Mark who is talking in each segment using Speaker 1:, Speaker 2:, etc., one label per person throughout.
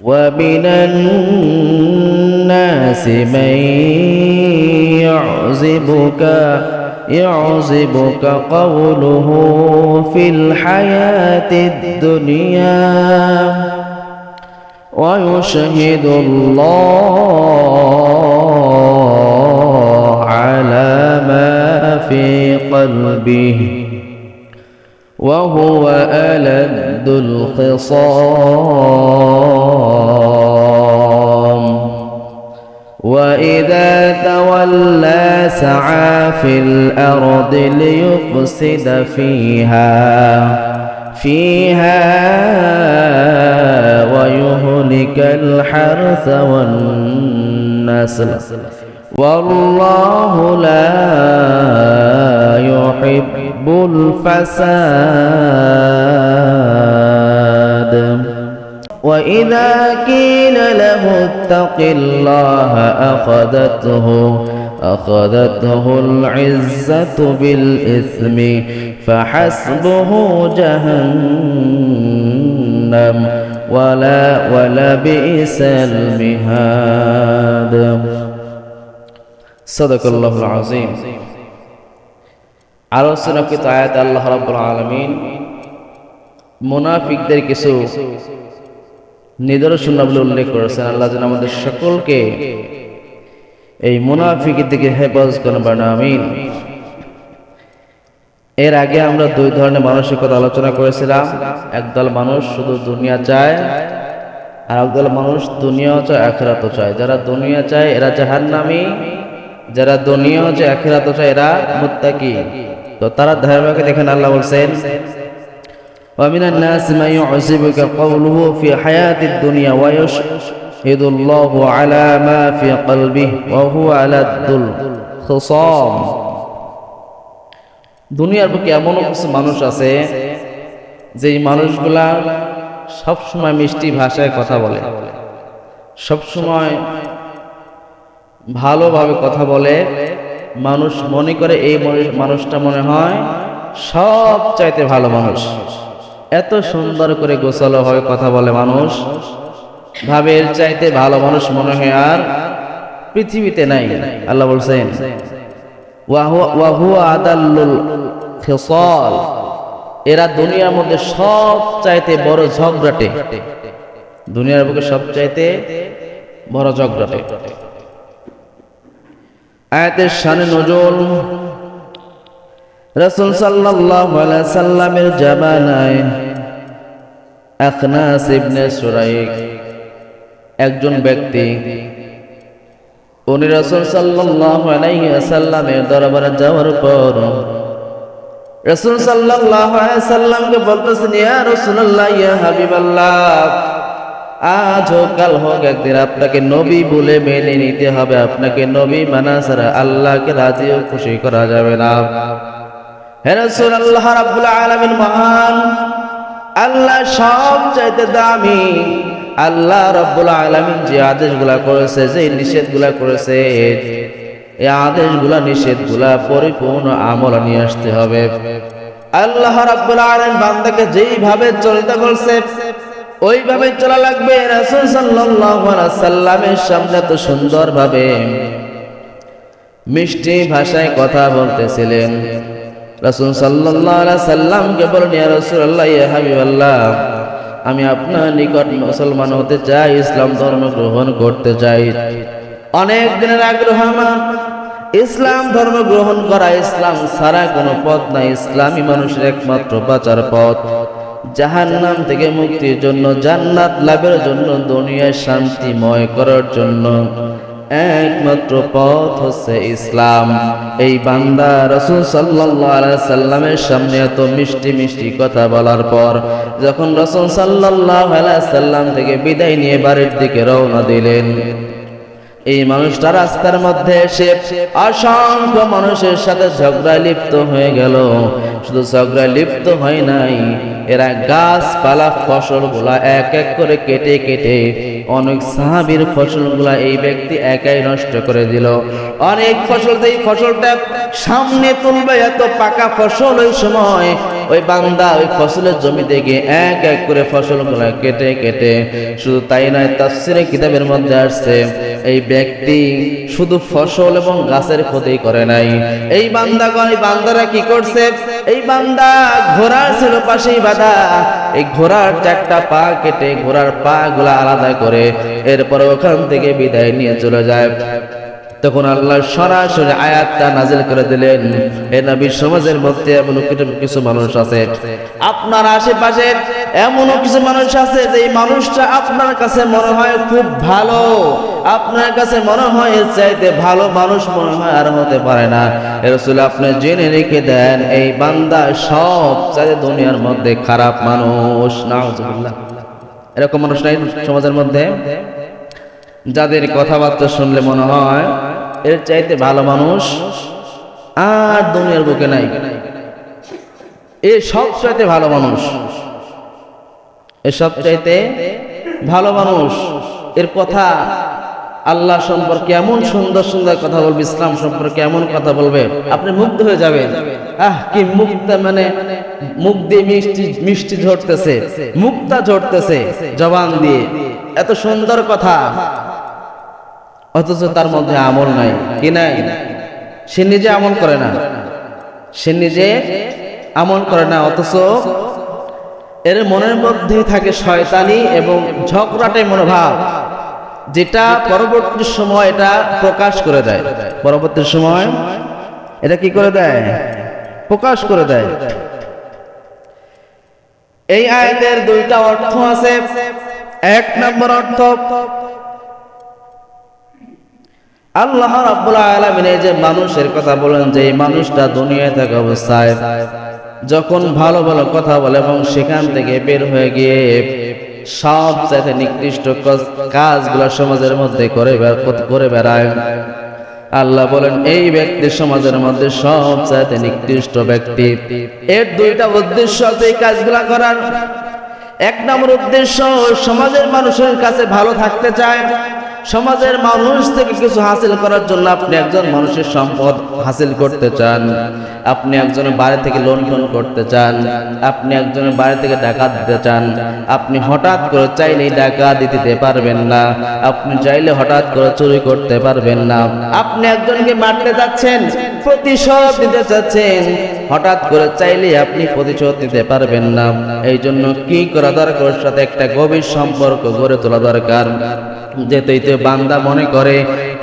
Speaker 1: ومن الناس من يعجبك قوله في الحياة الدنيا ويشهد الله على ما في قلبه وهو ألد الخصام وإذا تولى سعى في الأرض ليفسد فيها ويهلك الحرث والنسل والله لا يحب الفساد وإذا قيل له اتق الله أخذته العزة بالإثم فحسبه جهنم ولبئس المهاد صدق الله العظيم আলোচনাকৃত আয়াত আল্লাহ রাব্বুল আলামিন মুনাফিকদের কিছু নিদর্শন বলে উল্লেখ করেছেন। আল্লাহ যেন আমাদের সকলকে এই মুনাফিকের দিকে হেফাজত করেন, আমিন। এর আগে আমরা দুই ধরনের মানুষের কথা আলোচনা করেছিলাম। একদল মানুষ শুধু দুনিয়া চায়, আর একদল মানুষ দুনিয়াও চায় আখিরাতও চায়। যারা দুনিয়া চায় এরা জাহান্নামী, যারা দুনিয়াও চায় আখিরাতও চায় এরা মুত্তাকি। তো তারা ধারাবাহিক দেখেন আল্লাহ বলছেন ومن الناس من يعجبك قوله في حياة الدنيا ويشهد الله على ما في قلبه وهو ألد الخصام দুনিয়ার বুকে এমন কিছু মানুষ আছে যে মানুষগুলা সবসময় মিষ্টি ভাষায় কথা বলে, সবসময় ভালোভাবে কথা বলে। মানুষ মনে করে এই মানুষটা মনে হয় সব চাইতে ভালো মানুষ, এত সুন্দর করে গোছালো হয়ে কথা বলে। মানুষ ভাবে এর চাইতে ভালো মানুষ মনে হয় আর পৃথিবীতে নাই। আল্লাহ বলছেন ওয়া হুয়া আদাল্লুল খিসাল, এরা দুনিয়ার মধ্যে সব চাইতে বড় ঝগড়াটে, দুনিয়ার বুকে সব চাইতে বড় ঝগড়াটে। আয়াতের শানে নজুল রাসূল সাল্লাল্লাহু আলাইহি সাল্লামের জামানায় আখনাস ইবনে সুরাইক একজন ব্যক্তি, উনি রাসূল সাল্লাল্লাহু আলাইহি ওয়াসাল্লামের দরবারে যাওয়ার পর রাসূল সাল্লাল্লাহু আলাইহি সাল্লামকে বলতেছেন, ইয়া রাসূলুল্লাহ, ইয়া হাবিবাল্লাহ, আজ হোক কাল হোক একদিন আপনাকে নবী বলে মেনে নিতে হবে। আপনাকে নবী মানা ছাড়া আল্লাহকে রাজি ও খুশি করা যাবে না। হে রাসূল, আল্লাহ রাব্বুল আলামিন মহান, আল্লাহ সব চাইতে দামি। আল্লাহ রাব্বুল আলামিন যে আদেশগুলা করেছে, যে নিষেধগুলা করেছে, এই আদেশগুলা নিষেধগুলা পরিপূর্ণ আমল নিয়ে আসতে হবে। আল্লাহ রাব্বুল আলামিন বান্দাকে যেইভাবে চলতে বলছে ওইভাবে চলা লাগবে। রাসূল সাল্লাল্লাহু আলাইহি সাল্লামের সামনে তো সুন্দরভাবে মিষ্টি ভাষায় কথা বলতেছিলেন। রাসূল সাল্লাল্লাহু আলাইহি সাল্লামকে বলেন, ইয়া রাসূলুল্লাহ, ইয়া হাবিবাল্লাহ, আমি আপনার নিকট মুসলমান হতে চাই, ইসলাম ধর্ম গ্রহণ করতে চাই। অনেক দিনের আগ্রহ আমার ইসলাম ধর্ম গ্রহণ করা। ইসলাম ছাড়া কোনো পথ নাই। ইসলামই মানুষের একমাত্র বাঁচার পথ। জাহান্নাম থেকে মুক্তির জন্য, জান্নাত লাভের জন্য, দুনিয়ায় শান্তিময় করার জন্য একমাত্র পথ হচ্ছে ইসলাম। এই বান্দা রাসূল সাল্লাল্লাহু আলাইহি সাল্লামের সামনে এত মিষ্টি মিষ্টি কথা বলার পর যখন রাসূল সাল্লাল্লাহু আলাইহি সাল্লাম থেকে বিদায় নিয়ে বাড়ির দিকে রওনা দিলেন, এই মানুষটা রাস্তার মধ্যে এসে অসংখ্য মানুষের সাথে ঝগড়ায় লিপ্ত হয়ে গেল। শুধু ঝগড়ায় লিপ্ত হয় নাই, এরা গাছপালা ফসলগুলা এক এক করে কেটে কেটে অনেক সাহাবীর ফসলগুলা এই ব্যক্তি একাই নষ্ট করে দিল। অনেক ফসল, যেই ফসলটা সামনে তুলবে এত পাকা ফসল, ওই সময় ওই বান্দা ওই ফসলের জমি থেকে এক এক করে ফসলগুলা কেটে কেটে, শুধু তাই নয়, তাফসীরে কিতাবের মধ্যে আসছে এই ব্যক্তি শুধু ফসল এবং গাছের ক্ষতি করে নাই। এই বান্দারা কি করছে, এই বান্দা ঘোড়া ছিল পাশেই বাঁধা, এই ঘোড়ার 4টা পা কেটে ঘোড়ার পা গুলা আলাদা করে এরপর ওখান থেকে বিদায় নিয়ে চলে যায়। তখন আল্লাহ সরাসরি আয়াতটা নাজিল করে দিলেন, এই নবী সমাজের মধ্যে এমন কিছু মানুষ আছে, আপনার আশেপাশে এমনও কিছু মানুষ আছে যে এই মানুষটা আপনার কাছে মনে হয় খুব ভালো, আপনার কাছে মনে হয় এর চাইতে ভালো মানুষ মনে হয় আর হতে পারে না। রাসূল আপনি জেনে রেখে দেন এই বান্দা সব চাইতে দুনিয়ার মধ্যে খারাপ মানুষ। নাউজুবিল্লাহ, এরকম মানুষ নাই সমাজের মধ্যে যাদের কথাবার্তা শুনলে মনে হয় এর চাইতে ভালো মানুষ আর দুনিয়ার বুকে নাই। এ সব চাইতে ভালো মানুষ, এ সব চাইতে ভালো মানুষ। এর কথা আল্লাহ সম্পর্কে এমন সুন্দর সুন্দর কথা বলবে, ইসলাম সম্পর্কে এমন কথা বলবে, আপনি মুগ্ধ হয়ে যাবেন। কি মুক্তা, মানে মুখ দিয়ে মিষ্টি মিষ্টি ঝরতেছে, মুক্তা ঝরতেছে জবান দিয়ে, এত সুন্দর কথা, অথচ তার মধ্যে আমল নাই। কি নাই? সে নিজে আমল করে না, সে নিজে আমল করে না, অথচ এর মনের মধ্যে থাকে শয়তানি এবং ঝগড়াটে মনোভাব, যেটা পরবর্তী সময় এটা প্রকাশ করে দেয়। পরবর্তী সময় এটা কি করে দেয়? প্রকাশ করে দেয়। এই আয়াতের 2টা অর্থ আছে। 1 নম্বর অর্থ, আল্লাহ রাব্বুল আলামিন এই যে মানুষের কথা বলেন, যে এই মানুষটা দুনিয়ায় থাকা অবস্থায় যখন ভালো ভালো কথা বলে এবং সেখান থেকে বের হয়ে গিয়ে সবচেয়ে নিকৃষ্ট কাজগুলো সমাজের মধ্যে করে বেড়ায়, আল্লাহ বলেন এই ব্যক্তি সমাজের মধ্যে সবচেয়ে নিকৃষ্ট ব্যক্তি। এর 2টা উদ্দেশ্য আছে এই কাজগুলা করার। 1 নম্বর উদ্দেশ্য, সমাজের মানুষের কাছে ভালো থাকতে চায়, সমাজের মানুষ থেকে কিছু হাসিল করার জন্য আপনি একজন মানুষের সম্পদ হাসিল করতে চান, আপনি একজনের বাড়ি থেকে লুণ্ঠন করতে চান, আপনি একজনের বাড়ি থেকে ডাকাত দিতে চান। আপনি হঠাৎ করে চাইলেই ডাকাত দিতে পারবেন না, আপনি চাইলে হঠাৎ করে চুরি করতে পারবেন না। আপনি একজনকে মারতে যাচ্ছেন, প্রতিশোধ নিতে চাচ্ছেন, হঠাৎ করে চাইলে আপনি প্রতিশোধ নিতে পারবেন না। এই জন্য কি করা দরকার? ওর সাথে একটা গভীর সম্পর্ক গড়ে তোলা দরকার। যেতে বান্দা মনে করে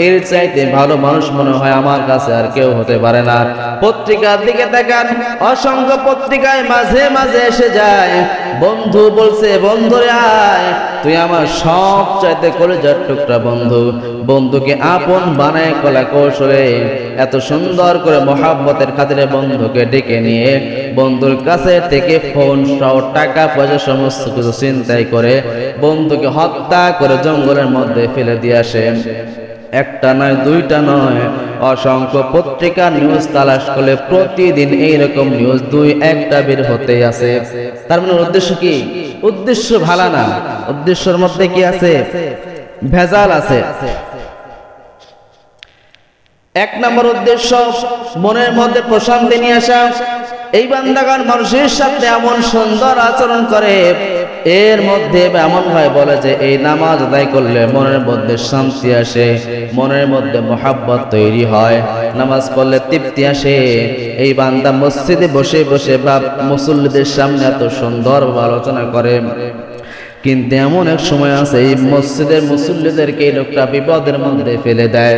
Speaker 1: এর চাইতে ভালো মানুষ মনে হয় আমার কাছে আর কেউ হতে পারে না। পত্রিকার দিকে তাকান, অসংখ্য পত্রিকায় মাঝে মাঝে এসে যায়, বন্ধু বলছে বন্ধুরে আয়, তুই আমার সব চাইতে কলিজার টুকরা বন্ধু। বন্ধুকে আপন বানায় কলা কৌশলে এত সুন্দর করে মহাব্বতের খাতিরে বন্ধুকে ডেকে নিয়ে বন্ধুর কাছে থেকে ফোন সহ টাকা পয়সা সমস্ত কিছু চিন্তাই করে বন্ধুকে হত্যা করে জঙ্গলের মধ্যে ফেলে দিয়ে আসে। 1টা নয় 2টা নয়, অসংখ্য পত্রিকা নিউজ তালাশ করলে প্রতিদিন এইরকম নিউজ 2-1টা বের হতেই আছে। তার মানে উদ্দেশ্য কি? উদ্দেশ্য ভালো না, উদ্দেশ্যের মধ্যে কি আছে? ভেজাল আছে। 1 নম্বর উদ্দেশ্য, মনের মধ্যে প্রশান্তি নিয়ে আসা। এই বান্দাগণ মানুষের সাথে এমন সুন্দর আচরণ করে, এর মধ্যে এমন ভাবে বলে যে এই নামাজ আদায় করলে মনের মধ্যে শান্তি আসে, মনের মধ্যে মহাব্বত তৈরি হয়, নামাজ পড়লে তৃপ্তি আসে। এই বান্দা মসজিদে বসে বসে বা মুসল্লিদের সামনে এত সুন্দর আলোচনা করে, কিন্তু এমন এক সময় আছে এই মসজিদের মুসল্লিদেরকে এই লোকটা বিপদের মধ্যে ফেলে দেয়।